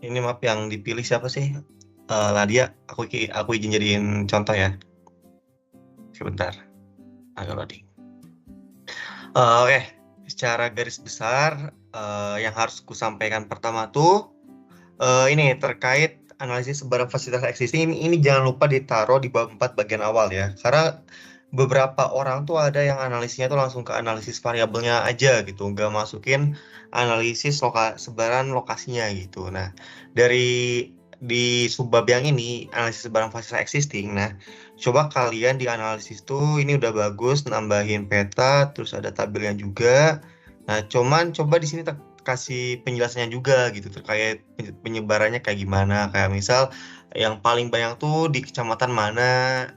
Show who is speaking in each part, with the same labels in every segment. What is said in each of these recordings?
Speaker 1: Ini map yang dipilih siapa sih? Nadia, aku izin jadiin contoh ya. Sebentar, agak loading. Oke, secara garis besar yang harus ku sampaikan pertama tuh ini terkait analisis sebarang fasilitas existing ini jangan lupa ditaruh di bab 4 bagian awal ya. Karena beberapa orang tuh ada yang analisisnya tuh langsung ke analisis variabelnya aja gitu, nggak masukin analisis sebaran lokasinya gitu. Nah, dari di subbab yang ini analisis sebarang fasilitas existing. Nah, coba kalian di analisis tuh ini udah bagus nambahin peta, terus ada tabelnya juga. Nah, cuman coba di sini kasih penjelasannya juga gitu terkait penyebarannya kayak gimana. Kayak misal yang paling banyak tuh di kecamatan mana,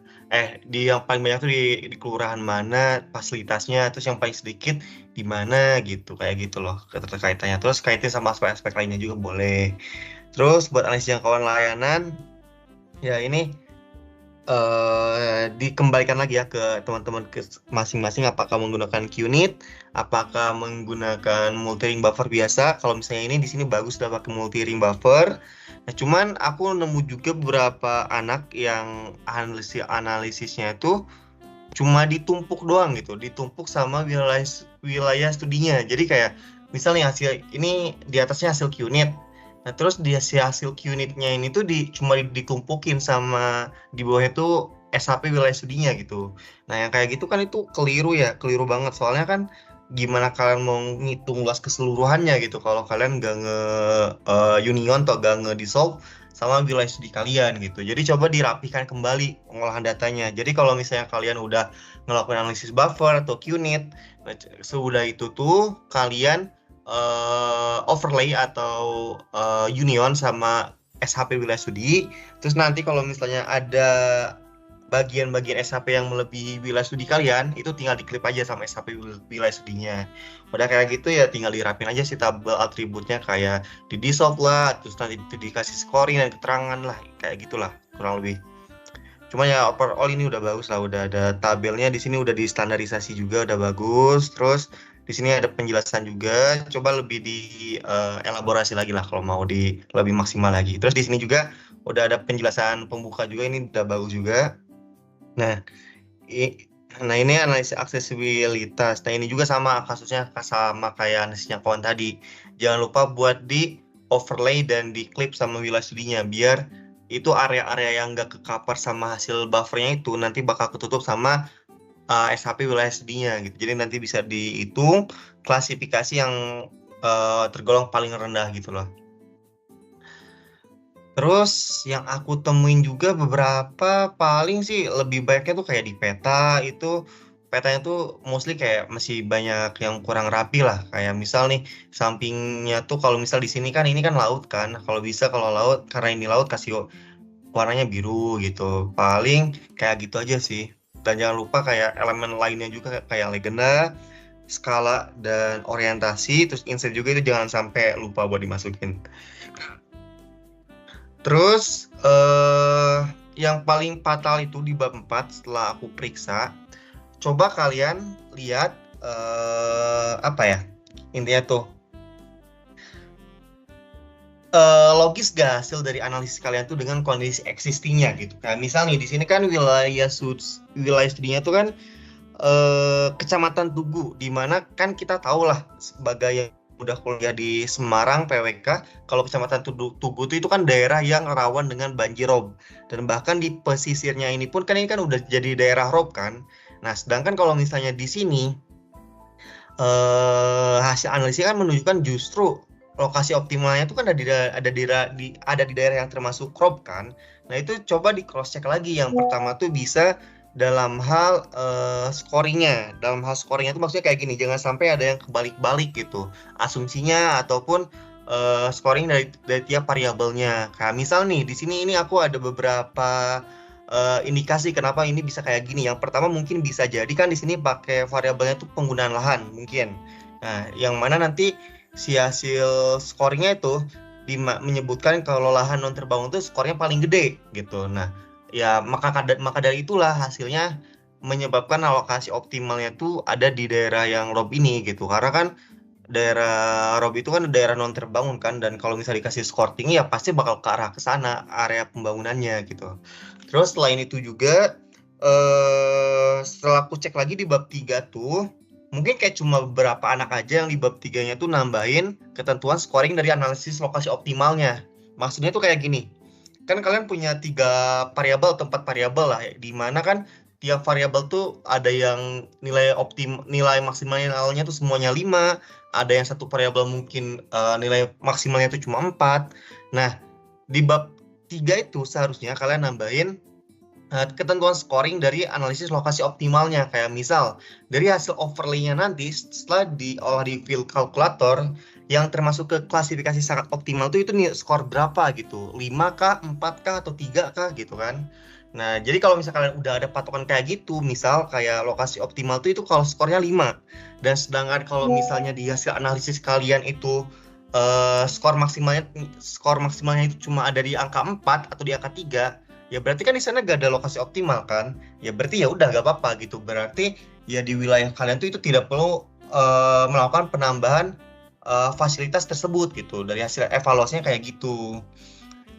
Speaker 1: di yang paling banyak tuh di kelurahan mana fasilitasnya, terus yang paling sedikit di mana gitu, kayak gitu loh keterkaitannya. Terus kaitin sama aspek-aspek lainnya juga boleh. Terus buat analisis jangkauan layanan, ya ini dikembalikan lagi ya ke teman-teman masing-masing apakah menggunakan QNIT, apakah menggunakan multi-ring buffer biasa. Kalau misalnya ini di sini bagus udah pakai multi-ring buffer. Nah, cuman aku nemu juga beberapa anak yang analisisnya itu cuma ditumpuk doang gitu, ditumpuk sama wilayah wilayah studinya. Jadi kayak misalnya hasil ini di atasnya hasil QNIT. Nah, terus dia si hasil QNIT-nya ini tuh cuma ditumpukin sama di bawahnya tuh SHP wilayah studinya gitu. Nah, yang kayak gitu kan itu keliru ya, keliru banget. Soalnya kan gimana kalian mau ngitung luas keseluruhannya gitu kalau kalian nggak union atau nggak dissolve sama wilayah studi kalian gitu. Jadi coba dirapikan kembali pengolahan datanya. Jadi kalau misalnya kalian udah ngelakuin analisis buffer atau QNIT, nah, sesudah itu tuh kalian overlay atau union sama SHP wilayah studi. Terus nanti kalau misalnya ada bagian-bagian SHP yang melebihi wilayah studi kalian, itu tinggal diklip aja sama SHP wilayah studinya. Udah kayak gitu ya tinggal dirapin aja sih tabel atributnya kayak di dissolve lah, terus nanti itu dikasih scoring dan keterangan lah, kayak gitulah kurang lebih. Cuma ya overall ini udah bagus lah, udah ada tabelnya di sini udah distandarisasi juga udah bagus. Terus di sini ada penjelasan juga. Coba lebih di elaborasi lagi lah kalau mau di lebih maksimal lagi. Terus di sini juga udah ada penjelasan pembuka juga ini udah bagus juga. Nah, nah ini analisis aksesibilitas. Nah ini juga sama kasusnya sama kayak analisisnya kawan tadi. Jangan lupa buat di overlay dan di clip sama wilayah studinya biar itu area-area yang nggak kekapar sama hasil buffernya itu nanti bakal ketutup sama SHP wilayah studinya gitu. Jadi nanti bisa dihitung klasifikasi yang tergolong paling rendah gitu loh. Terus yang aku temuin juga beberapa paling sih lebih baiknya tuh kayak di peta itu petanya tuh mostly kayak masih banyak yang kurang rapi lah. Kayak misal nih sampingnya tuh kalau misal di sini kan ini kan laut kan. Kalau bisa kalau laut karena ini laut kasih warnanya biru gitu. Paling kayak gitu aja sih. Dan jangan lupa kayak elemen lainnya juga kayak legenda, skala dan orientasi. Terus inset juga itu jangan sampai lupa buat dimasukin. Terus yang paling fatal itu di bab 4 setelah aku periksa, coba kalian lihat apa ya? Intinya tuh logis gak hasil dari analisis kalian tuh dengan kondisi existingnya gitu. Kayak misal nih di sini kan wilayah studinya tuh kan Kecamatan Tugu, di mana kan kita tahu lah sebagai yang udah kuliah di Semarang PWK, kalau Kecamatan Tugu itu kan daerah yang rawan dengan banjir rob. Dan bahkan di pesisirnya ini pun kan ini kan udah jadi daerah rob kan. Nah, sedangkan kalau misalnya di sini hasil analisis kan menunjukkan justru lokasi optimalnya itu kan ada di daerah yang termasuk crop kan. Nah itu coba di cross check lagi. Yang pertama tuh bisa dalam hal scoringnya. Dalam hal scoringnya itu maksudnya kayak gini, jangan sampai ada yang kebalik-balik gitu asumsinya ataupun scoring dari tiap variabelnya. Kayak misal nih di sini ini aku ada beberapa indikasi kenapa ini bisa kayak gini. Yang pertama mungkin bisa jadi kan di sini pakai variabelnya tuh penggunaan lahan mungkin. Nah, yang mana nanti si hasil skornya itu menyebutkan kalau lahan non terbangun itu skornya paling gede gitu. Nah, ya maka dari itulah hasilnya menyebabkan alokasi optimalnya tuh ada di daerah yang rob ini gitu. Karena kan daerah Rob itu kan daerah non terbangun kan, dan kalau misalnya dikasih skor tinggi ya pasti bakal ke arah ke sana area pembangunannya gitu. Terus selain itu juga setelah aku cek lagi di bab 3 tuh, mungkin kayak cuma beberapa anak aja yang di bab 3-nya tuh nambahin ketentuan scoring dari analisis lokasi optimalnya. Maksudnya tuh kayak gini. Kan kalian punya 4 variabel lah ya, di mana kan tiap variabel tuh ada yang nilai maksimalnya tuh semuanya 5, ada yang satu variabel mungkin nilai maksimalnya itu cuma 4. Nah, di bab 3 itu seharusnya kalian nambahin ketentuan scoring dari analisis lokasi optimalnya. Kayak misal, dari hasil overlay-nya nanti setelah diolah di field calculator, yang termasuk ke klasifikasi sangat optimal itu nih skor berapa gitu. 5 kah, 4 kah, atau 3 kah gitu kan. Nah, jadi kalau misalkan udah ada patokan kayak gitu, misal kayak lokasi optimal itu kalau skornya 5. Dan sedangkan kalau misalnya di hasil analisis kalian itu skor maksimalnya itu cuma ada di angka 4 atau di angka 3, ya berarti kan di sana gak ada lokasi optimal kan. Ya berarti ya udah gak apa-apa gitu. Berarti ya di wilayah kalian tuh itu tidak perlu melakukan penambahan fasilitas tersebut gitu. Dari hasil evaluasinya kayak gitu.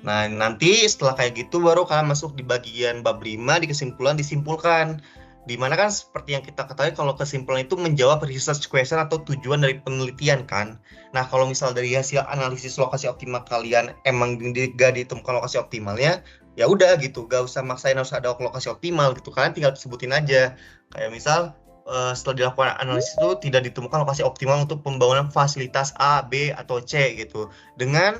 Speaker 1: Nah, nanti setelah kayak gitu baru kalian masuk di bagian bab 5 di kesimpulan disimpulkan. Di mana kan seperti yang kita ketahui kalau kesimpulan itu menjawab research question atau tujuan dari penelitian kan. Nah, kalau misal dari hasil analisis lokasi optimal kalian emang gak ditemukan lokasi optimalnya, ya udah gitu, gak usah maksain harus ada lokasi optimal gitu. Kalian tinggal sebutin aja. Kayak misal setelah dilakukan analisis itu tidak ditemukan lokasi optimal untuk pembangunan fasilitas A, B, atau C gitu. Dengan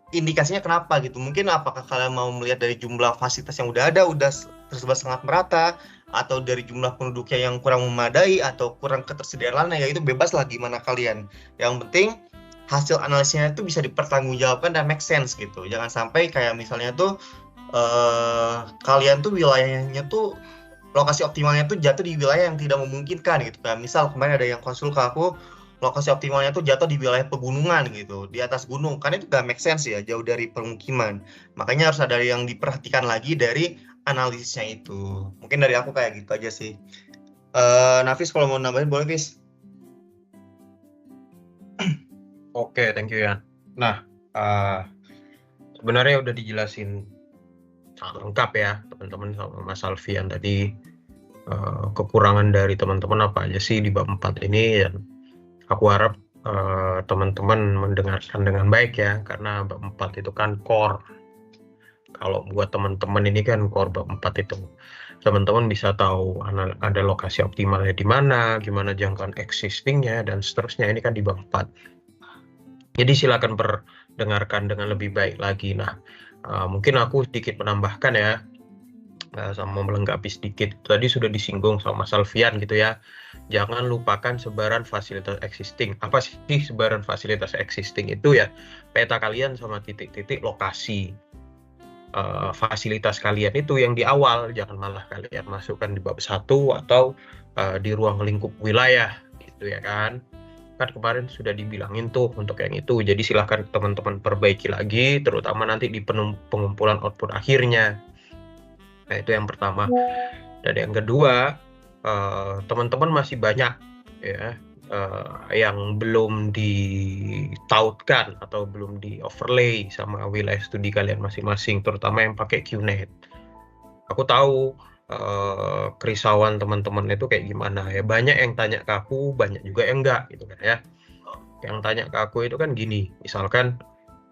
Speaker 1: indikasinya kenapa gitu. Mungkin apakah kalian mau melihat dari jumlah fasilitas yang udah ada, udah tersebar sangat merata, atau dari jumlah penduduknya yang kurang memadai, atau kurang ketersediaan lainnya, ya itu bebas lah gimana kalian. Yang penting hasil analisisnya itu bisa dipertanggungjawabkan dan make sense gitu. Jangan sampai kayak misalnya tuh kalian tuh wilayahnya tuh lokasi optimalnya tuh jatuh di wilayah yang tidak memungkinkan gitu kan. Misal kemarin ada yang konsul ke aku, lokasi optimalnya tuh jatuh di wilayah pegunungan gitu, di atas gunung. Kan itu gak make sense ya, jauh dari permukiman. Makanya harus ada yang diperhatikan lagi dari analisisnya itu. Mungkin dari aku kayak gitu aja sih. Nafis kalau mau nambahin boleh, Fis?
Speaker 2: Oke, thank you ya. Nah, sebenarnya udah dijelasin lengkap ya teman-teman sama Mas Alfian tadi, kekurangan dari teman-teman apa aja sih di bab 4 ini, dan aku harap teman-teman mendengarkan dengan baik ya, karena bab 4 itu kan core. Kalau buat teman-teman ini kan core bab 4 itu. Teman-teman bisa tahu ada lokasi optimalnya di mana, gimana jangkauan existingnya, dan seterusnya. Ini kan di bab 4. Jadi silakan dengarkan dengan lebih baik lagi. Nah, mungkin aku sedikit menambahkan ya, sama melengkapi sedikit. Tadi sudah disinggung sama Mas Alfian gitu ya. Jangan lupakan sebaran fasilitas existing. Apa sih sebaran fasilitas existing itu ya? Peta kalian sama titik-titik lokasi fasilitas kalian itu yang di awal. Jangan malah kalian masukkan di bab 1 atau di ruang lingkup wilayah gitu ya kan. Kan kemarin sudah dibilangin tuh untuk yang itu. Jadi silahkan teman-teman perbaiki lagi, terutama nanti di pengumpulan output akhirnya. Nah, itu yang pertama. Dan yang kedua, teman-teman masih banyak ya yang belum ditautkan atau belum di overlay sama wilayah studi kalian masing-masing, terutama yang pakai QNet. Aku tahu kerisauan teman-teman itu kayak gimana ya. Banyak yang tanya ke aku, banyak juga yang enggak gitu kan ya. Yang tanya ke aku itu kan gini, misalkan,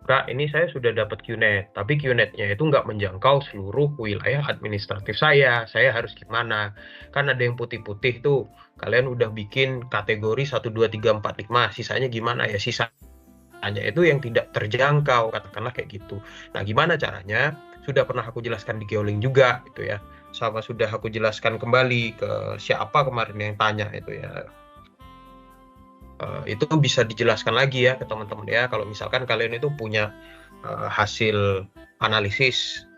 Speaker 2: Kak, ini saya sudah dapat QNet, tapi QNet-nya itu nggak menjangkau seluruh wilayah administratif saya harus gimana? Kan ada yang putih-putih tuh, kalian udah bikin kategori 1, 2, 3, 4, 5, sisanya gimana ya? Sisanya itu yang tidak terjangkau, katakanlah kayak gitu. Nah, gimana caranya? Sudah pernah aku jelaskan di Geoling juga, gitu ya. Sama sudah aku jelaskan kembali ke siapa kemarin yang tanya itu ya. Itu bisa dijelaskan lagi ya ke teman-teman ya, kalau misalkan kalian itu punya hasil analisis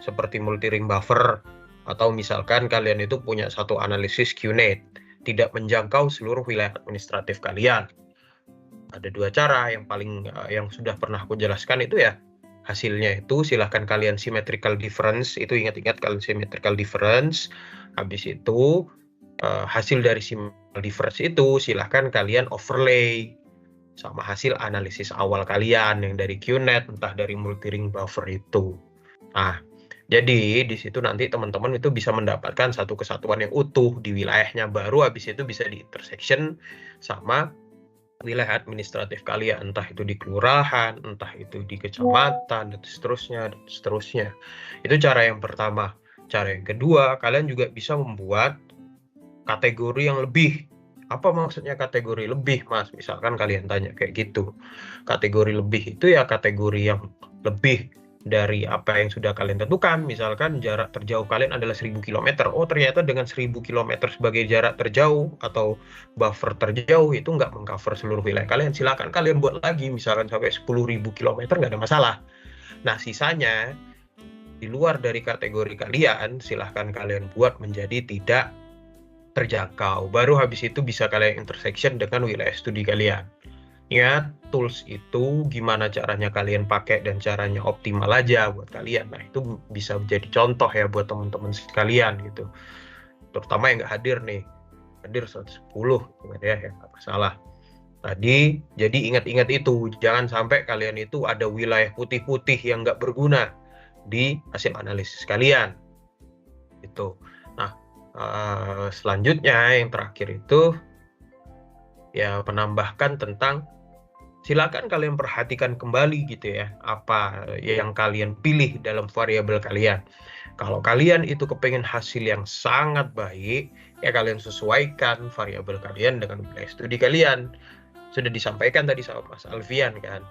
Speaker 2: seperti multi-ring buffer, atau misalkan kalian itu punya satu analisis QNet tidak menjangkau seluruh wilayah administratif kalian. Ada dua cara, yang sudah pernah aku jelaskan itu ya, hasilnya itu silahkan kalian symmetrical difference, itu ingat-ingat kalian symmetrical difference, habis itu hasil dari signal difference itu silahkan kalian overlay sama hasil analisis awal kalian yang dari QNet, entah dari multi-ring buffer itu. Nah, jadi di situ nanti teman-teman itu bisa mendapatkan satu kesatuan yang utuh di wilayahnya, baru habis itu bisa di intersection sama wilayah administratif kalian, entah itu di kelurahan, entah itu di kecamatan, dan seterusnya, dan seterusnya. Itu cara yang pertama. Cara yang kedua, kalian juga bisa membuat kategori yang lebih. Apa maksudnya kategori lebih, Mas? Misalkan kalian tanya kayak gitu. Kategori lebih itu ya kategori yang lebih dari apa yang sudah kalian tentukan. Misalkan jarak terjauh kalian adalah 1000 km. Oh, ternyata dengan 1000 km sebagai jarak terjauh atau buffer terjauh itu nggak mengcover seluruh wilayah kalian. Silakan kalian buat lagi, misalkan sampai 10.000 km nggak ada masalah. Nah, sisanya di luar dari kategori kalian, silahkan kalian buat menjadi tidak terjangkau. Baru habis itu bisa kalian intersection dengan wilayah studi kalian. Ingat, tools itu gimana caranya kalian pakai dan caranya optimal aja buat kalian. Nah, itu bisa menjadi contoh ya buat teman-teman sekalian gitu. Terutama yang nggak hadir nih. Hadir 110, ya nggak masalah. Tadi, jadi ingat-ingat itu. Jangan sampai kalian itu ada wilayah putih-putih yang nggak berguna di hasil analisis kalian. Itu. Nah, selanjutnya yang terakhir itu ya menambahkan tentang silakan kalian perhatikan kembali gitu ya apa yang kalian pilih dalam variabel kalian. Kalau kalian itu kepengen hasil yang sangat baik, ya kalian sesuaikan variabel kalian dengan wilayah studi kalian. Sudah disampaikan tadi sama Mas Alfian kan.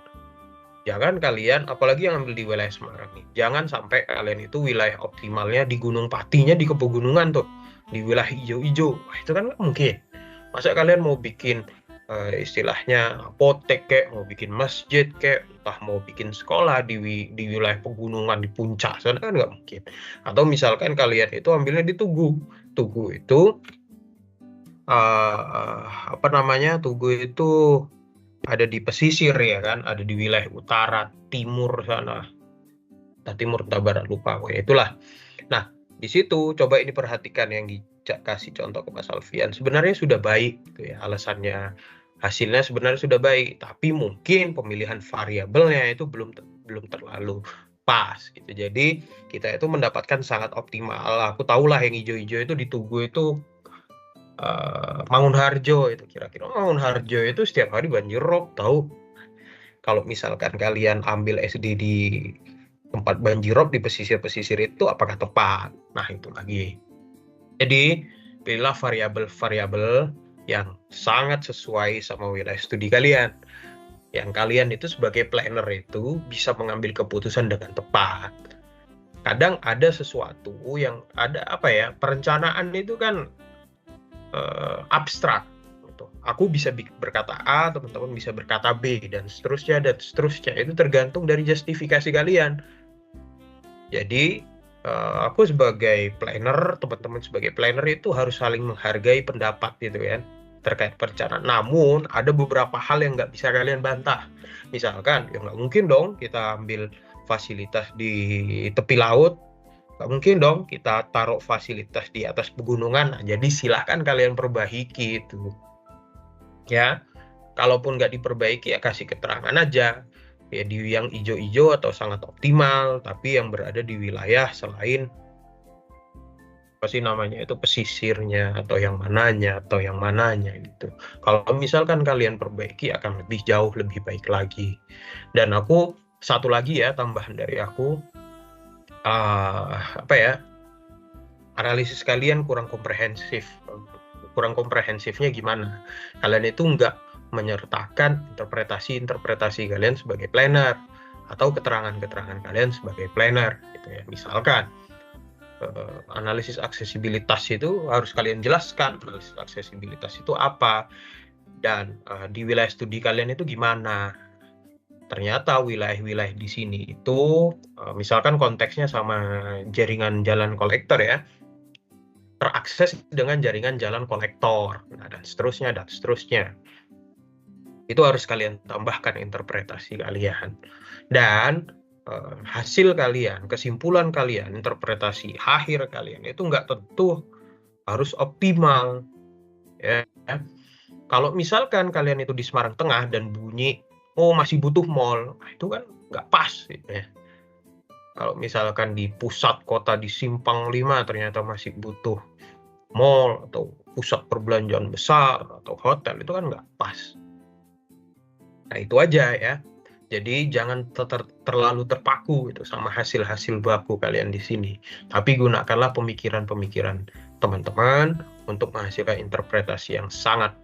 Speaker 2: Jangan kalian, apalagi yang ambil di wilayah Semarang nih, jangan sampai kalian itu wilayah optimalnya di Gunung Patinya di pegunungan tuh, di wilayah hijau-hijau. Wah, itu kan nggak mungkin. Masa kalian mau bikin istilahnya apotek kayak, mau bikin masjid kayak, entah mau bikin sekolah di wilayah pegunungan di puncak sana kan nggak mungkin. Atau misalkan kalian itu ambilnya di Tugu. Tugu itu apa namanya? Tugu itu ada di pesisir ya kan, ada di wilayah utara, timur sana, entah timur entah barat lupa, ya itulah. Nah, di situ coba ini perhatikan yang dikasih contoh ke Mas Alfian, sebenarnya sudah baik gitu ya, alasannya hasilnya sebenarnya sudah baik, tapi mungkin pemilihan variabelnya itu belum terlalu pas gitu. Jadi kita itu mendapatkan sangat optimal. Aku tahulah yang hijau-hijau itu di Tugu itu Mangunharjo itu kira-kira. Mangunharjo itu setiap hari banjir rob tahu. Kalau misalkan kalian ambil SD di tempat banjir rob di pesisir-pesisir itu apakah tepat? Nah, itu lagi. Jadi, pilihlah variabel-variabel yang sangat sesuai sama wilayah studi kalian. Yang kalian itu sebagai planner itu bisa mengambil keputusan dengan tepat. Kadang ada sesuatu yang ada apa ya, perencanaan itu kan abstrak. Aku bisa berkata A, teman-teman bisa berkata B, dan seterusnya, dan seterusnya. Itu tergantung dari justifikasi kalian. Jadi, aku sebagai planner, teman-teman sebagai planner itu harus saling menghargai pendapat gitu kan, terkait perencanaan. Namun, ada beberapa hal yang nggak bisa kalian bantah. Misalkan, ya nggak mungkin dong kita ambil fasilitas di tepi laut, nggak mungkin dong kita taruh fasilitas di atas pegunungan. Nah, jadi silahkan kalian perbaiki itu. Ya, kalaupun nggak diperbaiki ya kasih keterangan aja. Ya di yang hijau-hijau atau sangat optimal, tapi yang berada di wilayah selain apa sih namanya itu pesisirnya atau yang mananya gitu. Kalau misalkan kalian perbaiki akan lebih jauh lebih baik lagi. Dan aku satu lagi ya tambahan dari aku apa ya, analisis kalian kurang komprehensif. Kurang komprehensifnya gimana? Kalian itu nggak menyertakan interpretasi kalian sebagai planner atau keterangan-keterangan kalian sebagai planner gitu ya. Misalkan analisis aksesibilitas itu harus kalian jelaskan analisis aksesibilitas itu apa dan di wilayah studi kalian itu gimana. Ternyata wilayah-wilayah di sini itu misalkan konteksnya sama jaringan jalan kolektor ya, terakses dengan jaringan jalan kolektor, nah, dan seterusnya, dan seterusnya. Itu harus kalian tambahkan interpretasi kalian. Dan hasil kalian, kesimpulan kalian, interpretasi akhir kalian itu nggak tentu harus optimal ya. Kalau misalkan kalian itu di Semarang Tengah dan bunyi oh masih butuh mall, itu kan nggak pas gitu ya. Kalau misalkan di pusat kota di Simpang 5 ternyata masih butuh mall atau pusat perbelanjaan besar atau hotel, itu kan nggak pas. Nah itu aja ya. Jadi jangan terlalu terpaku gitu sama hasil-hasil baku kalian di sini. Tapi gunakanlah pemikiran-pemikiran teman-teman untuk menghasilkan interpretasi yang sangat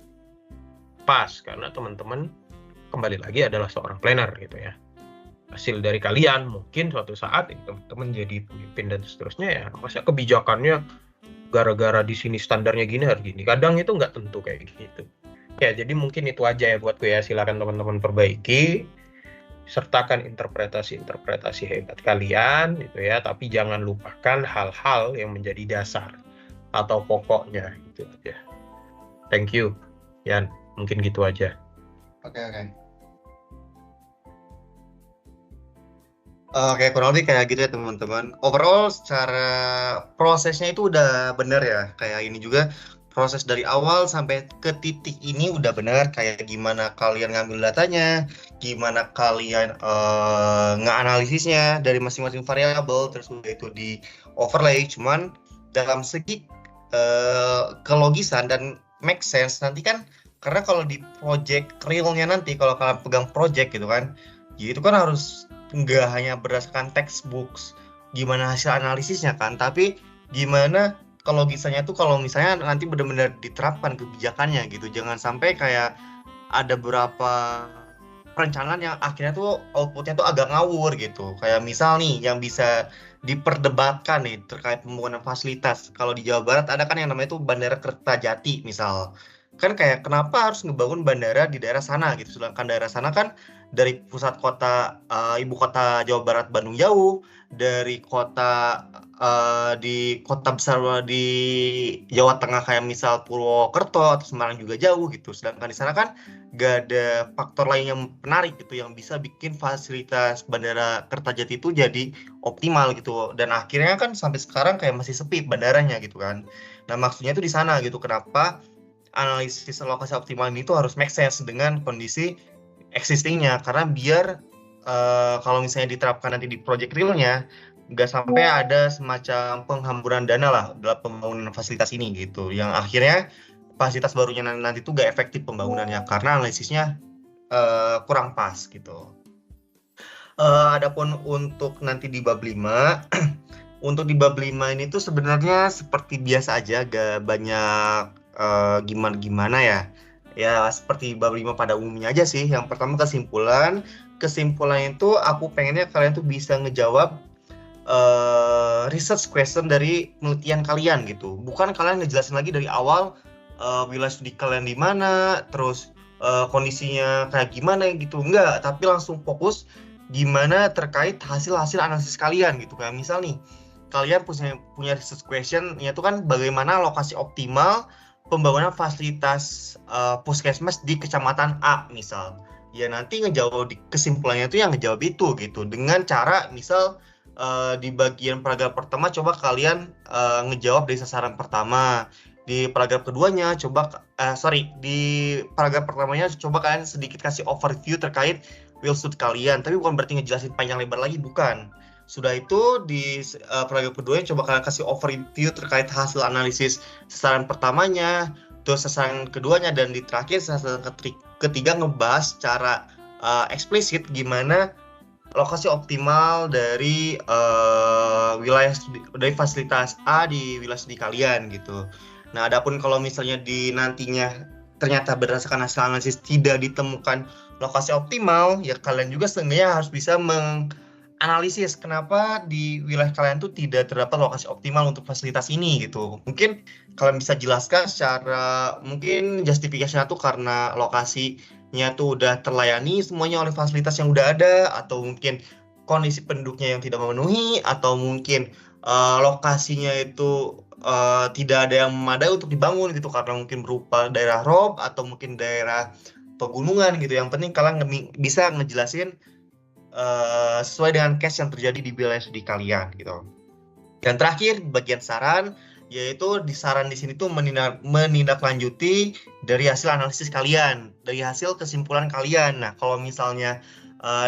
Speaker 2: pas, karena teman-teman kembali lagi adalah seorang planner gitu ya. Hasil dari kalian mungkin suatu saat teman-teman jadi pemimpin dan seterusnya ya, masa kebijakannya gara-gara di sini standarnya gini harus gini. Kadang itu nggak tentu kayak gitu. Ya, jadi mungkin itu aja ya buatku ya. Silakan teman-teman perbaiki, sertakan interpretasi-interpretasi hebat kalian gitu ya, tapi jangan lupakan hal-hal yang menjadi dasar atau pokoknya gitu aja. Thank you. Yan, mungkin gitu aja.
Speaker 1: Oke. Oke, kurang lebih kayak gitu ya teman-teman. Overall secara prosesnya itu udah bener ya. Kayak ini juga proses dari awal sampai ke titik ini udah bener. Kayak gimana kalian ngambil datanya, gimana kalian nge-analisisnya dari masing-masing variabel, terus udah itu di overlay. Cuman dalam segi kelogisan dan make sense nanti kan, karena kalau di project realnya nanti kalau kalian pegang project gitu kan, ya itu kan harus nggak hanya berdasarkan textbooks gimana hasil analisisnya kan, tapi gimana kelogisannya tuh kalau misalnya nanti benar-benar diterapkan kebijakannya gitu. Jangan sampai kayak ada beberapa perencanaan yang akhirnya tuh outputnya tuh agak ngawur gitu. Kayak misal nih yang bisa diperdebatkan nih terkait pembangunan fasilitas. Kalau di Jawa Barat ada kan yang namanya tuh Bandara Kertajati misal. Kan kayak kenapa harus ngebangun bandara di daerah sana gitu. Sedangkan daerah sana kan dari pusat kota, ibu kota Jawa Barat Bandung jauh, dari kota di kota besar di Jawa Tengah kayak misal Purwokerto atau Semarang juga jauh gitu. Sedangkan di sana kan gak ada faktor lain yang menarik gitu yang bisa bikin fasilitas Bandara Kertajati itu jadi optimal gitu. Dan akhirnya kan sampai sekarang kayak masih sepi bandaranya gitu kan. Nah, maksudnya itu di sana gitu. Kenapa analisis lokasi optimal ini tuh harus make sense dengan kondisi existingnya, karena biar kalau misalnya diterapkan nanti di project realnya nggak sampai ada semacam penghamburan dana lah dalam pembangunan fasilitas ini gitu, yang akhirnya fasilitas barunya nanti tuh gak efektif pembangunannya karena analisisnya kurang pas gitu. Adapun untuk nanti di bab 5 untuk di bab 5 ini tuh sebenarnya seperti biasa aja, gak banyak gimana-gimana ya. Ya seperti bab 5 pada umumnya aja sih. Yang pertama kesimpulan. Kesimpulan itu aku pengennya kalian tuh bisa ngejawab research question dari penelitian kalian gitu. Bukan kalian ngejelasin lagi dari awal wilayah studi kalian di mana, terus kondisinya kayak gimana gitu. Enggak, tapi langsung fokus gimana terkait hasil-hasil analisis kalian gitu. Kayak misal nih, kalian punya research question yaitu kan bagaimana lokasi optimal pembangunan fasilitas puskesmas di kecamatan A misal. Ya nanti ngejawab di kesimpulannya itu yang ngejawab itu gitu dengan cara misal di bagian paragraf pertama coba kalian ngejawab dari sasaran pertama. Di paragraf keduanya di paragraf pertamanya coba kalian sedikit kasih overview terkait Wilsud kalian, tapi bukan berarti ngejelasin panjang lebar lagi, bukan. Sudah itu di paragraf kedua coba kalian kasih overview terkait hasil analisis sasaran pertamanya, terus sasaran keduanya, dan di terakhir sasaran ketiga ngebahas secara eksplisit gimana lokasi optimal dari wilayah studi, dari fasilitas A di wilayah studi kalian gitu. Nah, adapun kalau misalnya di nantinya ternyata berdasarkan hasil analisis tidak ditemukan lokasi optimal, ya kalian juga setidaknya harus bisa menganalisis kenapa di wilayah kalian tuh tidak terdapat lokasi optimal untuk fasilitas ini gitu. Mungkin kalian bisa jelaskan secara mungkin justifikasinya tuh karena lokasinya tuh udah terlayani semuanya oleh fasilitas yang udah ada, atau mungkin kondisi penduduknya yang tidak memenuhi, atau mungkin lokasinya itu tidak ada yang memadai untuk dibangun gitu karena mungkin berupa daerah rob atau mungkin daerah pegunungan gitu. Yang penting kalian bisa ngejelasin sesuai dengan case yang terjadi di wilayah studi kalian gitu. Dan terakhir bagian saran, yaitu disaran di sini tuh menindaklanjuti dari hasil analisis kalian, dari hasil kesimpulan kalian. Nah, kalau misalnya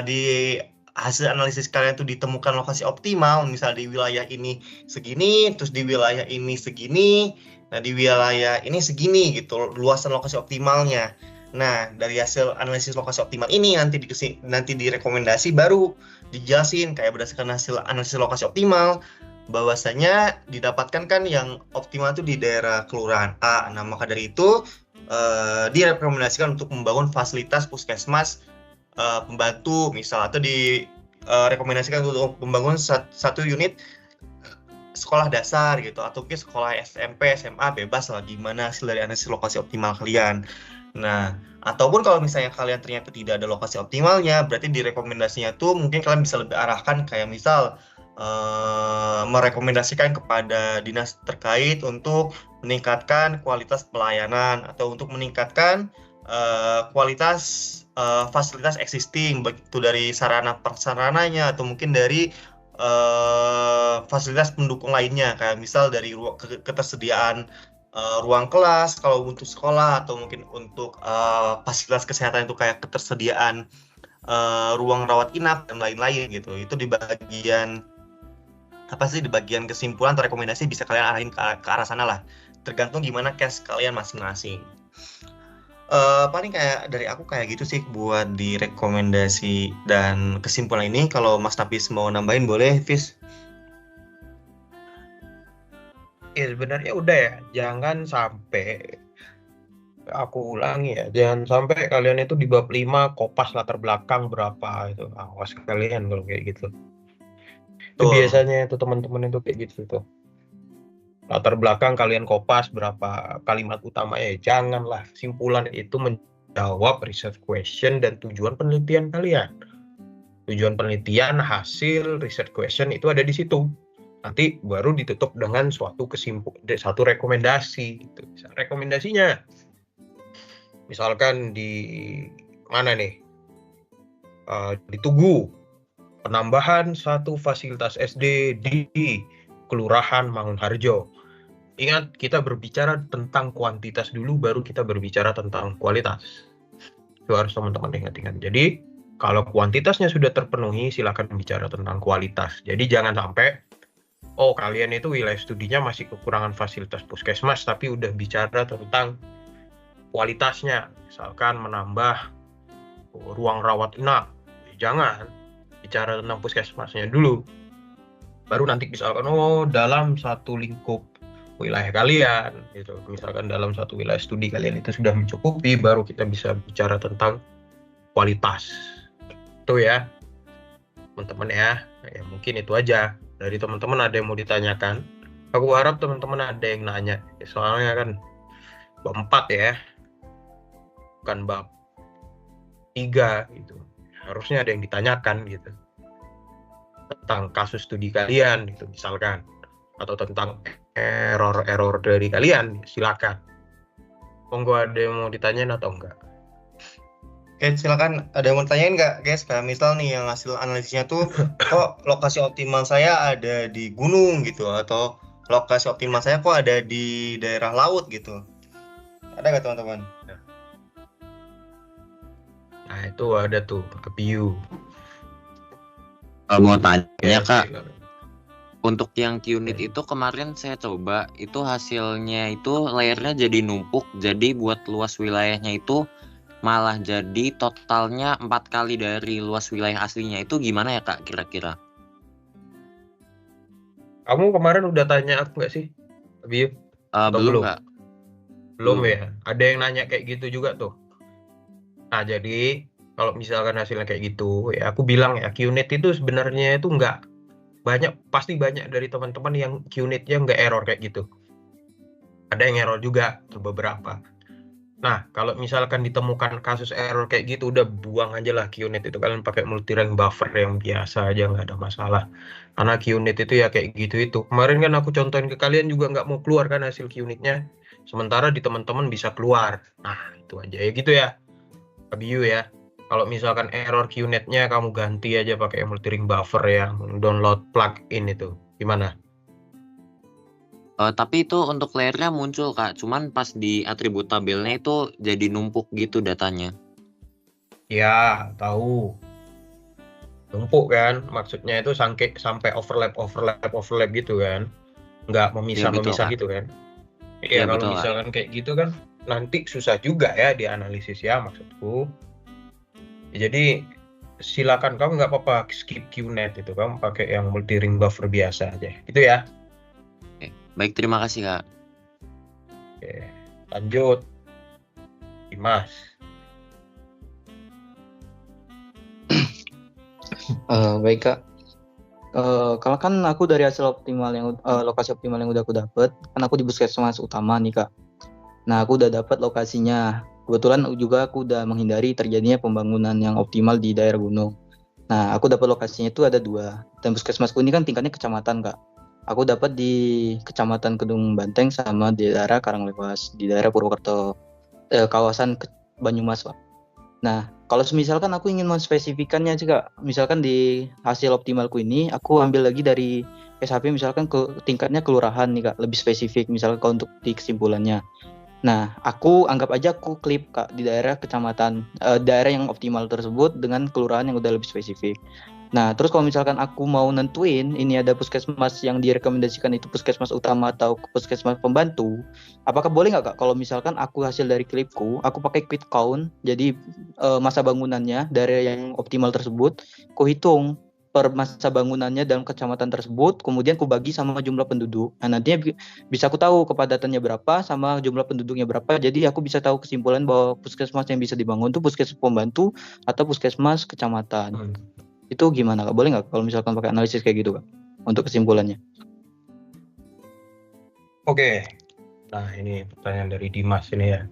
Speaker 1: di hasil analisis kalian tuh ditemukan lokasi optimal, misal di wilayah ini segini, terus di wilayah ini segini, nah di wilayah ini segini gitu, luasan lokasi optimalnya. Nah, dari hasil analisis lokasi optimal ini nanti direkomendasi baru dijelasin kayak berdasarkan hasil analisis lokasi optimal bahwasanya didapatkan kan yang optimal itu di daerah kelurahan A. Nah, maka dari itu direkomendasikan untuk membangun fasilitas puskesmas pembantu misal atau direkomendasikan untuk membangun satu unit sekolah dasar gitu atau mungkin sekolah SMP, SMA bebas lah gimana hasil dari analisis lokasi optimal kalian. Nah, ataupun kalau misalnya kalian ternyata tidak ada lokasi optimalnya, berarti direkomendasinya tuh mungkin kalian bisa lebih arahkan kayak misal merekomendasikan kepada dinas terkait untuk meningkatkan kualitas pelayanan atau untuk meningkatkan kualitas fasilitas existing baik itu dari sarana prasarananya atau mungkin dari fasilitas pendukung lainnya kayak misal dari ketersediaan ruang kelas kalau untuk sekolah atau mungkin untuk fasilitas kesehatan itu kayak ketersediaan ruang rawat inap dan lain-lain gitu. Itu di bagian apa sih di bagian kesimpulan atau rekomendasi bisa kalian arahin ke arah sana lah. Tergantung gimana case kalian masing-masing. Paling kayak dari aku kayak gitu sih buat di rekomendasi dan kesimpulan ini. Kalau Mas Nafis mau nambahin boleh, Fis.
Speaker 2: Ya sebenarnya udah ya, jangan sampai, aku ulangi ya, jangan sampai kalian itu di bab 5 kopas latar belakang berapa itu. Awas kalian kalau kayak gitu. Itu
Speaker 1: Betul.
Speaker 2: biasanya itu teman-teman itu kayak gitu tuh. Latar belakang kalian kopas berapa kalimat utamanya, janganlah simpulan itu menjawab research question dan tujuan penelitian kalian. Tujuan penelitian, hasil research question itu ada di situ. Nanti baru ditutup dengan satu rekomendasi gitu. Rekomendasinya misalkan di mana nih? Di Tugu, penambahan satu fasilitas SD di Kelurahan Mangunharjo. Ingat, kita berbicara tentang kuantitas dulu, baru kita berbicara tentang kualitas. Itu harus teman-teman ingat-ingat. Jadi, kalau kuantitasnya sudah terpenuhi, silakan bicara tentang kualitas. Jadi, jangan sampai, oh kalian itu wilayah studinya masih kekurangan fasilitas puskesmas, tapi udah bicara tentang kualitasnya. Misalkan menambah ruang rawat inap. Jangan bicara tentang puskesmasnya dulu. Baru nanti misalkan, oh dalam satu lingkup wilayah kalian gitu, misalkan dalam satu wilayah studi kalian itu sudah mencukupi, baru kita bisa bicara tentang kualitas. Itu ya teman-teman ya. Ya mungkin itu aja dari teman-teman. Ada yang mau ditanyakan? Aku harap teman-teman ada yang nanya, soalnya kan bab 4 ya, bukan bab 3 gitu. Harusnya ada yang ditanyakan gitu tentang kasus studi kalian gitu misalkan, atau tentang error-error dari kalian. Silakan, monggo, ada yang mau ditanyain atau enggak?
Speaker 1: Oke, silakan ada yang mau tanyain nggak, guys? Kayak misal nih yang hasil analisisnya tuh, kok lokasi optimal saya ada di gunung gitu, atau lokasi optimal saya kok ada di daerah laut gitu. Ada nggak teman-teman?
Speaker 2: Nah itu ada tuh APU.
Speaker 3: Mau tanya Kak,
Speaker 2: Silakan.
Speaker 3: untuk yang QNIT itu kemarin saya coba, itu hasilnya itu layernya jadi numpuk, jadi buat luas wilayahnya itu malah jadi totalnya 4 kali dari luas wilayah aslinya. Itu gimana ya Kak kira-kira?
Speaker 2: Kamu kemarin udah tanya aku nggak sih, APU? Atau
Speaker 3: Belum
Speaker 2: belum?
Speaker 3: Kak.
Speaker 2: Belum
Speaker 3: Belum.
Speaker 2: ya? Ada yang nanya kayak gitu juga tuh. Nah jadi kalau misalkan hasilnya kayak gitu, ya aku bilang ya, QNIT itu sebenarnya itu nggak banyak, pasti banyak dari teman-teman yang QNIT-nya nggak error kayak gitu. Ada yang error juga tuh beberapa. Nah, kalau misalkan ditemukan kasus error kayak gitu, udah buang aja lah QNIT itu. Kalian pakai multi-rank buffer yang biasa aja, nggak ada masalah. Karena QNIT itu ya kayak gitu itu. Kemarin kan aku contohin ke kalian juga nggak mau keluar kan hasil QNIT-nya. Sementara di teman-teman bisa keluar. Nah, itu aja ya gitu ya. ABU ya. Kalau misalkan error QNIT-nya kamu ganti aja pakai multi-rank buffer yang download plugin itu. Gimana?
Speaker 3: Tapi itu untuk layernya muncul Kak, cuman pas di atribut tabelnya itu jadi numpuk gitu datanya.
Speaker 2: Ya, tahu. Numpuk kan, maksudnya itu sampai overlap gitu kan. Nggak
Speaker 3: Iya betul
Speaker 2: memisah-memisah
Speaker 3: Kak.
Speaker 2: gitu kan.
Speaker 3: Iya
Speaker 2: Iya, kalau
Speaker 3: betul Kak.
Speaker 2: misalkan kayak gitu kan nanti susah juga ya dianalisis ya maksudku. Jadi silakan kamu nggak apa-apa skip QNet itu, kamu pakai yang multi ring buffer biasa aja. Gitu ya.
Speaker 3: Oke. Baik, terima kasih Kak.
Speaker 2: Oke, lanjut. Dimas.
Speaker 4: Baik Kak. Kalau kan aku dari hasil optimal yang lokasi optimal yang udah aku dapet, kan aku di puskesmas utama nih Kak. Nah aku udah dapat lokasinya. Kebetulan juga aku udah menghindari terjadinya pembangunan yang optimal di daerah gunung. Nah aku dapat lokasinya itu ada 2. Dan puskesmasku ini kan tingkatnya kecamatan Kak. Aku dapat di kecamatan Kedung Banteng sama di daerah Karanglepas, di daerah Purwokerto, kawasan Banyumas Pak. Nah, kalau misalkan aku ingin menspesifikannya juga, misalkan di hasil optimalku ini, aku ambil lagi dari SHP misalkan ke tingkatnya kelurahan nih Kak, lebih spesifik misalkan kalau untuk di kesimpulannya. Nah, aku anggap aja aku klik Kak di daerah kecamatan, daerah yang optimal tersebut dengan kelurahan yang udah lebih spesifik. Nah, terus kalau misalkan aku mau nentuin ini ada puskesmas yang direkomendasikan itu puskesmas utama atau puskesmas pembantu, apakah boleh nggak Kak kalau misalkan aku hasil dari klipku, aku pakai quick count, jadi masa bangunannya dari yang optimal tersebut, kuhitung per masa bangunannya dalam kecamatan tersebut, kemudian kubagi sama jumlah penduduk. Nah, nantinya bisa aku tahu kepadatannya berapa sama jumlah penduduknya berapa, jadi aku bisa tahu kesimpulan bahwa puskesmas yang bisa dibangun itu puskesmas pembantu atau puskesmas kecamatan. Itu gimana Kak? Boleh nggak kalau misalkan pakai analisis kayak gitu Kak? Untuk kesimpulannya.
Speaker 2: Oke. Nah, ini pertanyaan dari Dimas ini ya.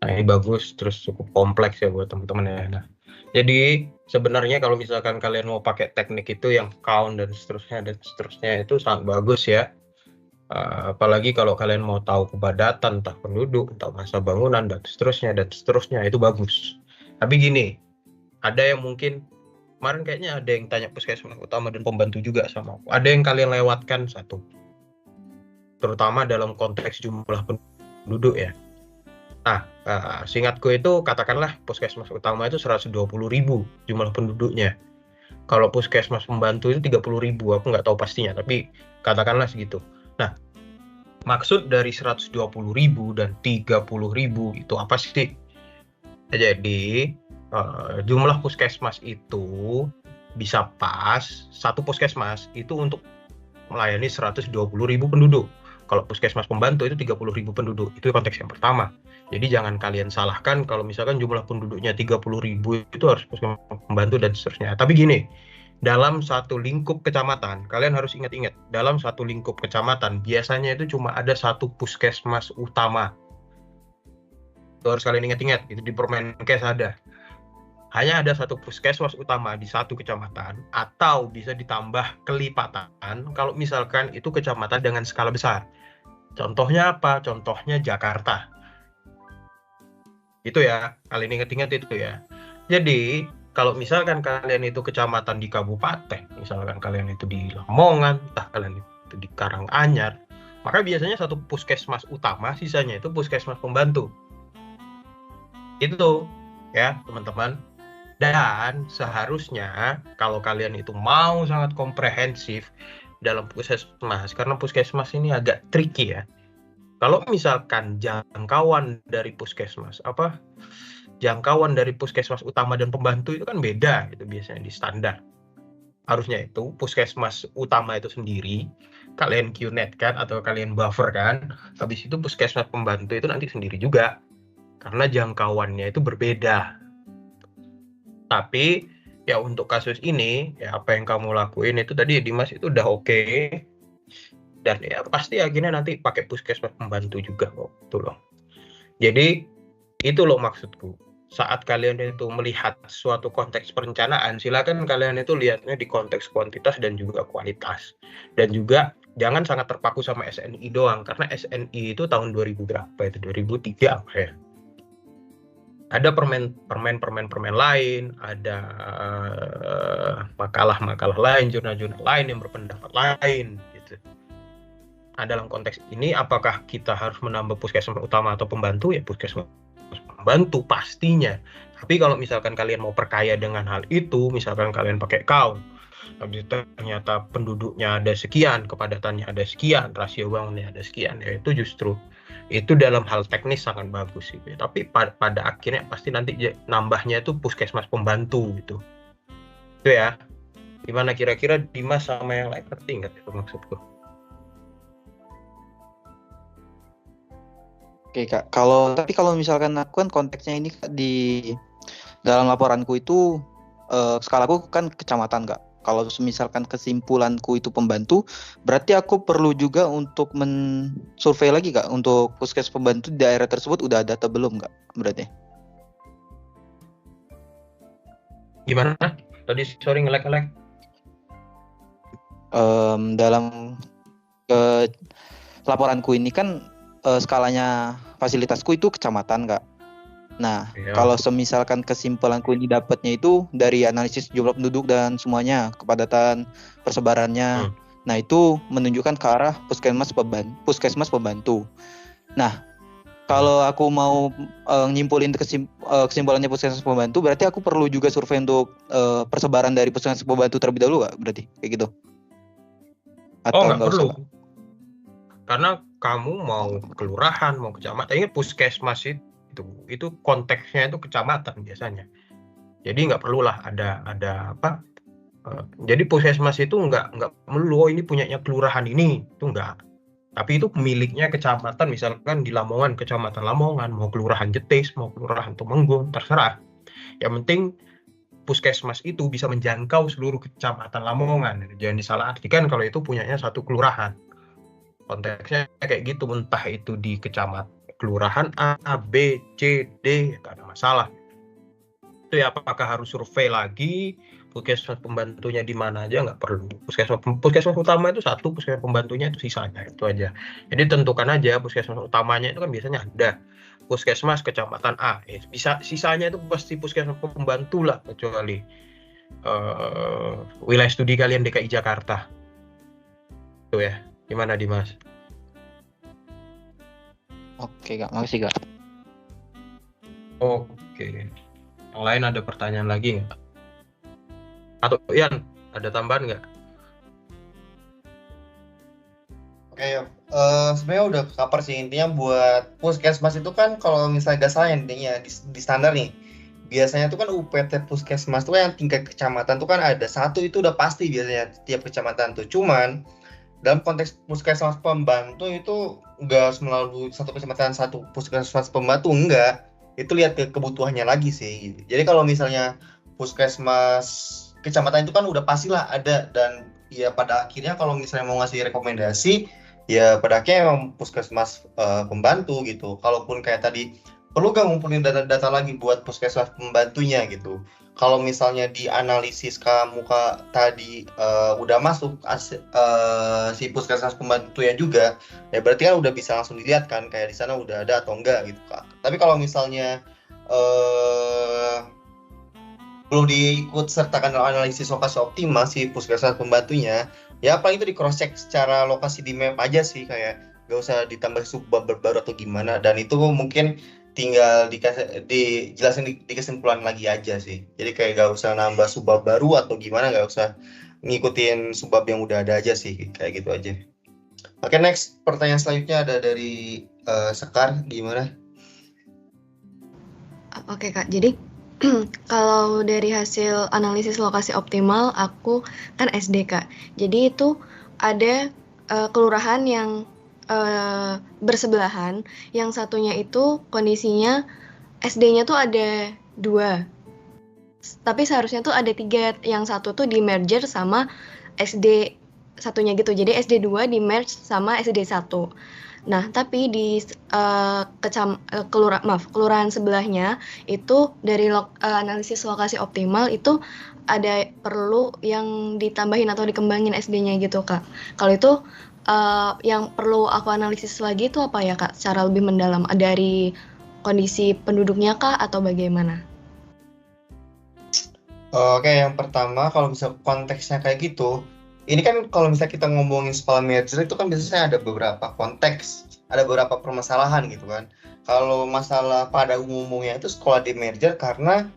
Speaker 2: Nah, ini bagus, terus cukup kompleks ya buat teman-teman ya. Nah, jadi sebenarnya kalau misalkan kalian mau pakai teknik itu yang count dan seterusnya itu sangat bagus ya. Apalagi kalau kalian mau tahu kepadatan, entah penduduk, entah masa bangunan dan seterusnya itu bagus. Tapi gini, ada yang mungkin kemarin kayaknya ada yang tanya puskesmas utama dan pembantu juga sama aku. Ada yang kalian lewatkan satu, terutama dalam konteks jumlah penduduk ya. Nah, seingatku itu katakanlah puskesmas utama itu 120.000 jumlah penduduknya. Kalau puskesmas pembantu itu 30.000, aku nggak tahu pastinya, tapi katakanlah segitu. Nah, maksud dari 120.000 dan 30.000 itu apa sih? Jadi, jumlah puskesmas itu bisa pas satu puskesmas itu untuk melayani 120.000 penduduk. Kalau puskesmas pembantu itu 30.000 penduduk. Itu konteks yang pertama. Jadi jangan kalian salahkan kalau misalkan jumlah penduduknya 30.000 itu harus puskesmas pembantu dan seterusnya. Tapi gini, dalam satu lingkup kecamatan, kalian harus ingat-ingat, dalam satu lingkup kecamatan biasanya itu cuma ada satu puskesmas utama. Itu harus kalian ingat-ingat, itu di Permenkes ada. Hanya ada satu puskesmas utama di satu kecamatan, atau bisa ditambah kelipatan kalau misalkan itu kecamatan dengan skala besar. Contohnya apa? Contohnya Jakarta. Itu ya, kalian ingat-ingat itu ya. Jadi, kalau misalkan kalian itu kecamatan di kabupaten, misalkan kalian itu di Lamongan, entah kalian itu di Karanganyar, maka biasanya satu puskesmas utama, sisanya itu puskesmas pembantu. Itu ya, teman-teman. Dan seharusnya kalau kalian itu mau sangat komprehensif dalam puskesmas, karena puskesmas ini agak tricky ya. Kalau misalkan jangkauan dari puskesmas utama dan pembantu itu kan beda gitu biasanya di standar. Harusnya itu puskesmas utama itu sendiri kalian QNet kan atau kalian buffer kan. Habis itu puskesmas pembantu itu nanti sendiri juga. Karena jangkauannya itu berbeda. Tapi ya untuk kasus ini ya apa yang kamu lakuin itu tadi Dimas itu udah oke. Dan ya pasti akhirnya nanti pakai puskesmas pembantu juga kok, gitu loh. Jadi itu loh maksudku. Saat kalian itu melihat suatu konteks perencanaan, silakan kalian itu lihatnya di konteks kuantitas dan juga kualitas. Dan juga jangan sangat terpaku sama SNI doang, karena SNI itu tahun 2000 berapa itu? 2003 apa ya? Ada permen lain, ada makalah-makalah lain, jurnal-jurnal lain yang berpendapat lain gitu. dalam konteks ini apakah kita harus menambah puskesmas utama atau pembantu? Ya puskesmas pembantu pastinya. Tapi kalau misalkan kalian mau perkaya dengan hal itu, misalkan kalian pakai kaum, tapi ternyata penduduknya ada sekian, kepadatannya ada sekian, rasio bangunnya ada sekian, ya itu justru itu dalam hal teknis sangat bagus gitu ya. Tapi pada akhirnya pasti nanti nambahnya itu puskesmas pembantu gitu. Itu ya. Gimana kira-kira Dimas sama yang lain ngerti nggak itu maksudku?
Speaker 4: Oke Kak, tapi kalau misalkan aku kan konteksnya ini Kak, di dalam laporanku itu skalaku kan kecamatan Kak. Kalau misalkan kesimpulanku itu pembantu, berarti aku perlu juga untuk mensurvei lagi Kak untuk puskes pembantu di daerah tersebut udah ada atau belum Kak berarti.
Speaker 2: Gimana? Tadi sorry ngelek-ngelek.
Speaker 4: Dalam laporanku ini kan skalanya fasilitasku itu kecamatan Kak. Nah,
Speaker 2: Iya.
Speaker 4: kalau semisalkan kesimpulanku ini dapatnya itu dari analisis jumlah penduduk dan semuanya, kepadatan, persebarannya. Nah, itu menunjukkan ke arah puskesmas pembantu. Nah, kalau aku mau nyimpulin kesimpulannya puskesmas pembantu, berarti aku perlu juga survei untuk persebaran dari puskesmas pembantu terlebih dahulu nggak? Berarti kayak gitu? Atau
Speaker 2: Nggak perlu.
Speaker 4: usah?
Speaker 2: Karena kamu mau kelurahan, mau kecamatan, ini puskesmas itu konteksnya itu kecamatan biasanya. Jadi nggak perlulah ada apa. Jadi puskesmas itu nggak melulu ini punyanya kelurahan ini, itu nggak. Tapi itu miliknya kecamatan, misalkan di Lamongan, kecamatan Lamongan, mau kelurahan Jetis, mau kelurahan Tumenggung, terserah. Yang penting puskesmas itu bisa menjangkau seluruh kecamatan Lamongan. Jangan disalahartikan kalau itu punyanya satu kelurahan. Konteksnya kayak gitu, entah itu di kecamatan kelurahan A, B, C, D, nggak ada masalah. Itu ya, apakah harus survei lagi puskesmas pembantunya di mana aja? Nggak perlu. Puskesmas utama itu satu, puskesmas pembantunya itu sisanya, itu aja. Jadi tentukan aja puskesmas utamanya itu kan biasanya ada puskesmas kecamatan A, bisa sisanya itu pasti puskesmas pembantu lah, kecuali wilayah studi kalian DKI Jakarta. Itu ya. Gimana Dimas?
Speaker 4: Oke Kak, makasih Kak.
Speaker 2: Oke. Yang lain ada pertanyaan lagi nggak? Atau Ian, ada tambahan nggak?
Speaker 1: Oke, sebenarnya udah cover sih. Intinya buat puskesmas itu kan kalau misalnya gak salah intinya di standar nih, biasanya tuh kan UPT puskesmas tuh yang tingkat kecamatan tuh kan ada satu, itu udah pasti biasanya tiap kecamatan tuh. Cuman dalam konteks puskesmas pembantu itu nggak melalui satu kecamatan satu puskesmas pembantu, enggak. Itu lihat ke kebutuhannya lagi sih. Jadi kalau misalnya puskesmas kecamatan itu kan udah pastilah ada, dan ya pada akhirnya kalau misalnya mau ngasih rekomendasi ya pada akhirnya emang puskesmas pembantu gitu. Kalaupun kayak tadi perlu gak ngumpulin data-data lagi buat puskesmas pembantunya gitu. Kalau misalnya di analisis kamu Kak tadi udah masuk si puskesmas pembantunya juga, ya berarti kan udah bisa langsung dilihat kan kayak di sana udah ada atau enggak gitu Kak. Tapi kalau misalnya belum diikut sertakan dalam analisis lokasi optimal si puskesmas pembantunya, ya paling itu di cross check secara lokasi di map aja sih, kayak gak usah ditambah subbab baru atau gimana, dan itu mungkin tinggal dijelasin di kesimpulan lagi aja sih. Jadi kayak gak usah nambah subbab baru atau gimana, gak usah ngikutin subbab yang udah ada aja sih, kayak gitu aja. Oke, next pertanyaan selanjutnya ada dari Sekar, gimana?
Speaker 5: Oke Kak, jadi kalau dari hasil analisis lokasi optimal aku kan SD Kak. Jadi itu ada kelurahan yang bersebelahan, yang satunya itu kondisinya SD-nya tuh ada 2, tapi seharusnya tuh ada 3, yang satu tuh di merger sama SD satunya gitu, jadi SD 2 di merge sama SD 1. Nah, tapi di kelurahan sebelahnya itu dari analisis lokasi optimal itu ada perlu yang ditambahin atau dikembangin SD-nya gitu Kak. Kalau itu yang perlu aku analisis lagi itu apa ya Kak, secara lebih mendalam dari kondisi penduduknya Kak atau bagaimana?
Speaker 1: Oke, yang pertama kalau bisa konteksnya kayak gitu, ini kan kalau misalnya kita ngomongin sekolah merger itu kan biasanya ada beberapa konteks, ada beberapa permasalahan gitu kan. Kalau masalah pada umumnya itu sekolah di merger karena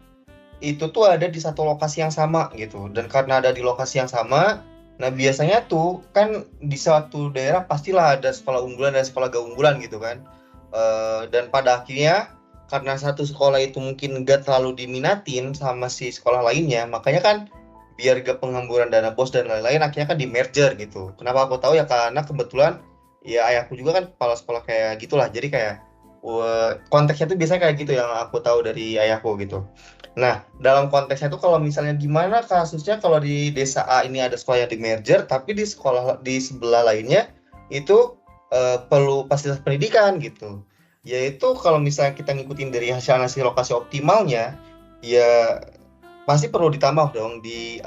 Speaker 1: itu tuh ada di satu lokasi yang sama gitu. Dan karena ada di lokasi yang sama, nah biasanya tuh kan di suatu daerah pastilah ada sekolah unggulan dan sekolah gak unggulan gitu kan. Dan pada akhirnya karena satu sekolah itu mungkin gak terlalu diminatin sama si sekolah lainnya, makanya kan biar gak penghamburan dana bos dan lain-lain akhirnya kan di merger gitu. Kenapa aku tahu ya karena kebetulan ya ayahku juga kan kepala sekolah kayak gitulah. Jadi kayak konteksnya tuh biasanya kayak gitu yang aku tahu dari ayahku gitu. Nah, dalam konteksnya itu kalau misalnya gimana kasusnya kalau di desa A ini ada sekolah yang di merger, tapi di sekolah di sebelah lainnya itu perlu fasilitas pendidikan gitu. Yaitu kalau misalnya kita ngikutin dari hasil lokasi optimalnya, ya pasti perlu ditambah dong di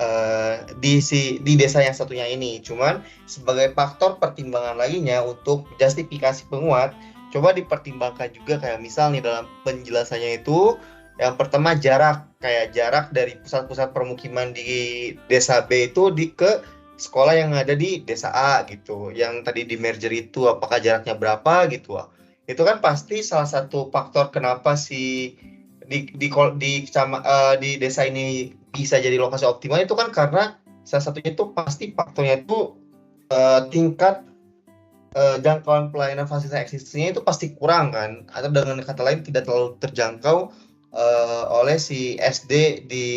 Speaker 1: desa yang satunya ini. Cuman sebagai faktor pertimbangan lainnya untuk justifikasi penguat, coba dipertimbangkan juga kayak misal nih dalam penjelasannya itu yang pertama kayak jarak dari pusat-pusat permukiman di desa B itu ke sekolah yang ada di desa A gitu. Yang tadi di merger itu apakah jaraknya berapa gitu. Itu kan pasti salah satu faktor kenapa di desa ini bisa jadi lokasi optimal itu kan karena salah satunya itu pasti faktornya itu tingkat jangkauan pelayanan fasilitas eksistensinya itu pasti kurang kan, atau dengan kata lain tidak terlalu terjangkau oleh si SD di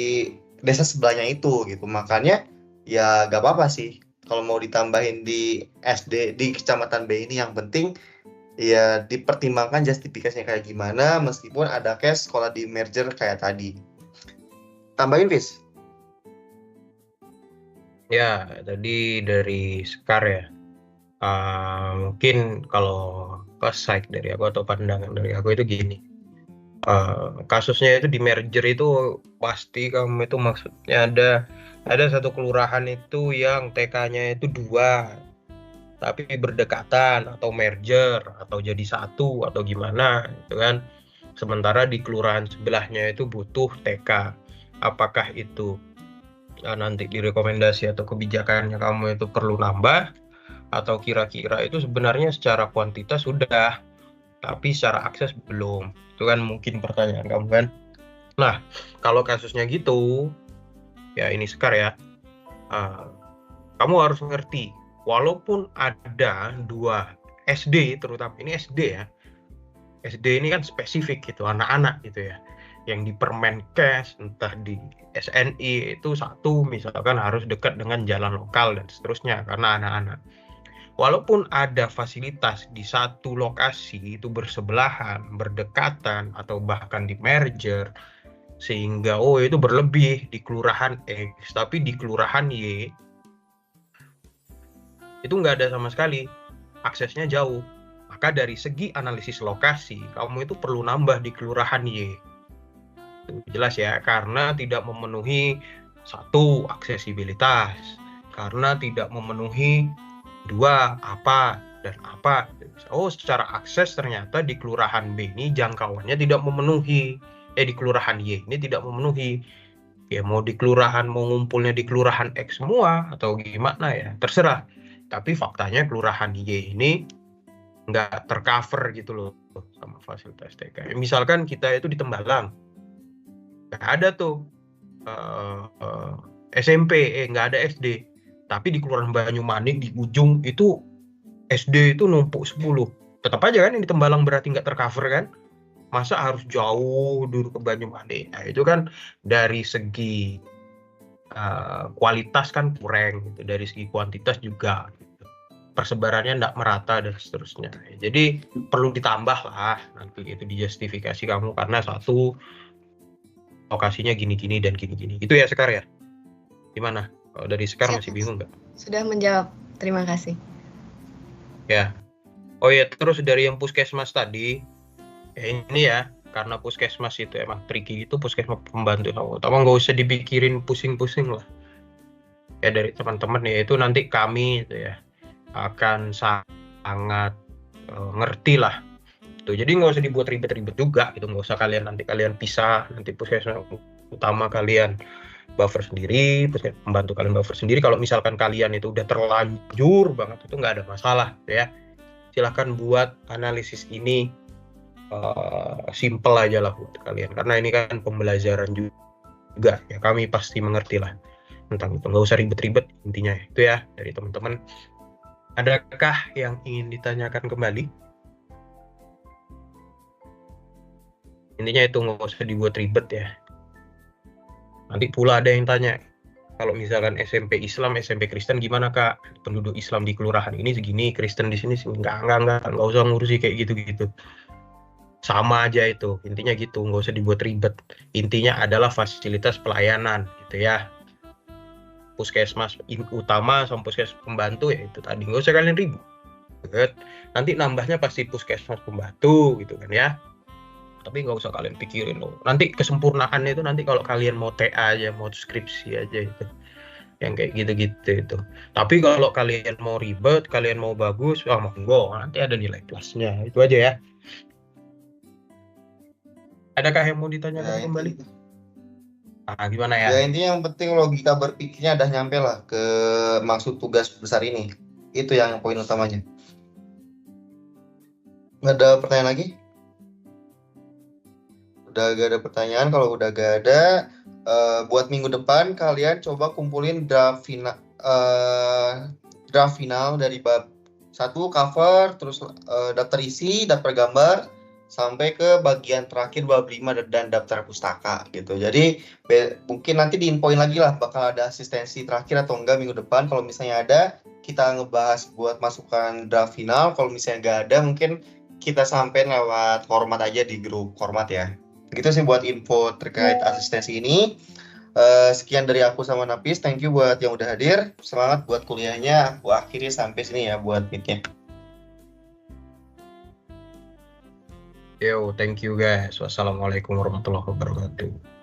Speaker 1: desa sebelahnya itu gitu. Makanya ya gak apa-apa sih kalau mau ditambahin di SD di kecamatan B ini, yang penting ya dipertimbangkan justifikasinya kayak gimana meskipun ada case sekolah di merger kayak tadi. Tambahin, Fis.
Speaker 2: Ya, tadi dari Sekar ya. Mungkin kalau side dari aku atau pandangan dari aku itu gini. Kasusnya itu di merger itu pasti kamu itu maksudnya ada satu kelurahan itu yang TK-nya itu 2 tapi berdekatan atau merger atau jadi satu atau gimana gitu kan. Sementara di kelurahan sebelahnya itu butuh TK. Apakah itu nanti direkomendasi atau kebijakannya kamu itu perlu nambah, atau kira-kira itu sebenarnya secara kuantitas sudah tapi secara akses belum? Itu kan mungkin pertanyaan kamu kan. Nah, kalau kasusnya gitu ya ini Sekar ya, kamu harus ngerti walaupun ada 2 SD, terutama ini SD ya, SD ini kan spesifik gitu, anak-anak gitu ya, yang di Permenkes entah di SNI itu satu misalkan harus dekat dengan jalan lokal dan seterusnya karena anak-anak. Walaupun ada fasilitas di satu lokasi itu bersebelahan, berdekatan atau bahkan di merger sehingga itu berlebih di kelurahan X tapi di kelurahan Y itu nggak ada sama sekali, aksesnya jauh, maka dari segi analisis lokasi kamu itu perlu nambah di kelurahan Y. Itu jelas ya, karena tidak memenuhi satu aksesibilitas, karena tidak memenuhi 2 apa dan apa. Secara akses ternyata di kelurahan B ini jangkauannya tidak memenuhi, di kelurahan Y ini tidak memenuhi. Ya mau di kelurahan, mau ngumpulnya di kelurahan X semua atau gimana ya terserah, tapi faktanya kelurahan Y ini nggak tercover gitu loh sama fasilitas TK. Misalkan kita itu di Tembalang nggak ada tuh SMP, nggak ada SD, tapi di kelurahan Banyumanik di ujung itu SD itu numpuk 10, tetap aja kan yang di Tembalang berarti nggak tercover kan, masa harus jauh dulu ke Banyumanik. Nah, itu kan dari segi kualitas kan kurang gitu, dari segi kuantitas juga gitu. Persebarannya nggak merata dan seterusnya. Jadi perlu ditambah lah nanti itu dijustifikasi kamu karena satu lokasinya gini-gini dan gini-gini. Itu ya Sekar ya? Gimana? Kalau dari Sekar masih bingung nggak?
Speaker 5: Sudah menjawab, terima kasih.
Speaker 2: Ya. Oh ya, terus dari yang puskesmas tadi, ini ya, karena puskesmas itu emang tricky itu, puskesmas pembantu utama nggak usah dipikirin pusing-pusing lah. Ya dari teman-teman ya itu nanti kami itu ya akan sangat ngerti lah. Tuh, jadi nggak usah dibuat ribet-ribet juga gitu, nggak usah kalian pisah nanti puskesmas utama kalian buffer sendiri, pembantu kalian buffer sendiri. Kalau misalkan kalian itu udah terlanjur banget, itu nggak ada masalah ya. Silahkan buat analisis ini simple aja lah buat kalian, karena ini kan pembelajaran juga ya, kami pasti mengerti lah tentang itu, nggak usah ribet-ribet intinya itu ya dari teman-teman. Adakah yang ingin ditanyakan kembali? Intinya itu nggak usah dibuat ribet ya. Nanti pula ada yang tanya, kalau misalkan SMP Islam, SMP Kristen gimana Kak? Penduduk Islam di kelurahan ini segini, Kristen di sini segini. Enggak usah ngurusi kayak gitu-gitu. Sama aja itu, intinya gitu, nggak usah dibuat ribet. Intinya adalah fasilitas pelayanan gitu ya. Puskesmas utama sama puskesmas pembantu ya itu tadi, nggak usah kalian ribet. Nanti nambahnya pasti puskesmas pembantu gitu kan ya. Tapi nggak usah kalian pikirin loh. Nanti kesempurnaannya itu nanti kalau kalian mau TA aja, mau skripsi aja itu. Yang kayak gitu-gitu itu. Tapi kalau kalian mau ribet, kalian mau bagus, monggo, nanti ada nilai plusnya. Itu aja ya. Adakah yang mau ditanyakan kembali? Gimana ya?
Speaker 1: Ya intinya yang penting logika berpikirnya udah nyampe lah ke maksud tugas besar ini. Itu yang poin utamanya. Ada pertanyaan lagi? Udah gak ada pertanyaan. Kalau udah gak ada, buat minggu depan kalian coba kumpulin draft final dari bab 1 cover, terus daftar isi, daftar gambar, sampai ke bagian terakhir bab 5 dan daftar pustaka gitu. Jadi mungkin nanti diinfoin lagi lah bakal ada asistensi terakhir atau enggak minggu depan. Kalau misalnya ada, kita ngebahas buat masukkan draft final. Kalau misalnya nggak ada, mungkin kita sampein lewat format aja di grup format ya. Gitu sih buat info terkait asistensi ini. Sekian dari aku sama Nafis. Thank you buat yang udah hadir. Semangat buat kuliahnya. Aku akhiri sampai sini ya buat meet-nya.
Speaker 2: Yo, thank you guys. Wassalamualaikum warahmatullahi wabarakatuh.